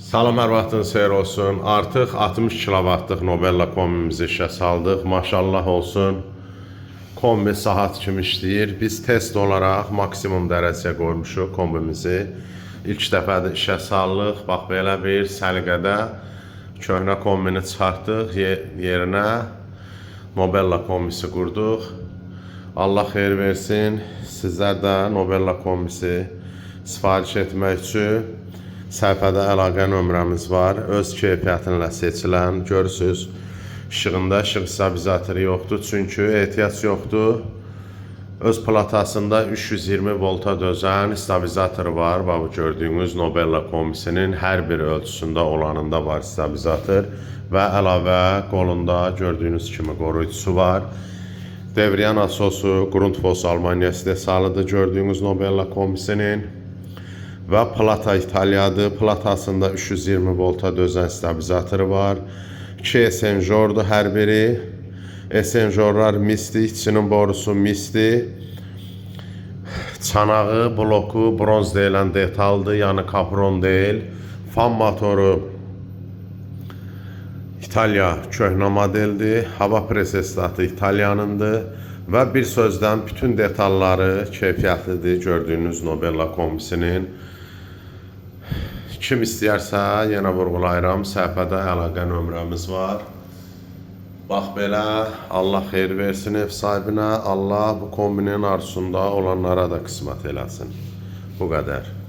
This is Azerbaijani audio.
Salam, hər vaxtınız xeyir olsun. Artıq 60 kilovatlıq Nobella kombimizi işə saldıq. Maşallah olsun. Kombi saat kimi işləyir. Biz test olaraq maksimum dərəcəyə qoymuşuq kombimizi. İlk dəfədə işə saldıq. Bax, belə bir səliqədə köhnə kombini çıxartdıq. Yerinə Nobella kombisi qurduq. Allah xeyir versin. Sizlər də Nobella kombisi sifariş etmək üçün səhifədə əlaqə nömrəmiz var. Öz keyfiyyətinlə seçilən, görürsünüz, işığında işıq stabilizatoru yoxdur, çünki ehtiyac yoxdur. Öz platasında 320 volta dözən stabilizatoru var. Bu gördüyünüz Nobella kombisinin hər bir ölçüsündə olanında var stabilizator və əlavə qolunda gördüyünüz kimi qoruyucusu var. Devriyən asosu Grundfos Almanya istehsalıdır gördüyünüz Nobella kombisinin. Və plata İtaliyadır. Platasında 320 volta dözən stabilizatoru var. 2 esenjordur hər biri. Esenjorlar misli, içinin borusu misli. Çanağı, bloku bronz deyilən detaldır, yəni kapron deyil. Fan motoru İtaliya köhnə modeldir. Hava presestatı İtaliyanındır. Və bir sözdən bütün detalları keyfiyyətlidir gördüyünüz Nobella kombisinin. Kim istəyərsə, yenə vurğulayıram, səhifədə əlaqə nömrəmiz var. Bax belə, Allah xeyir versin ev sahibinə, Allah bu kombinin arzusunda olanlara da qismət eləsin. Bu qədər.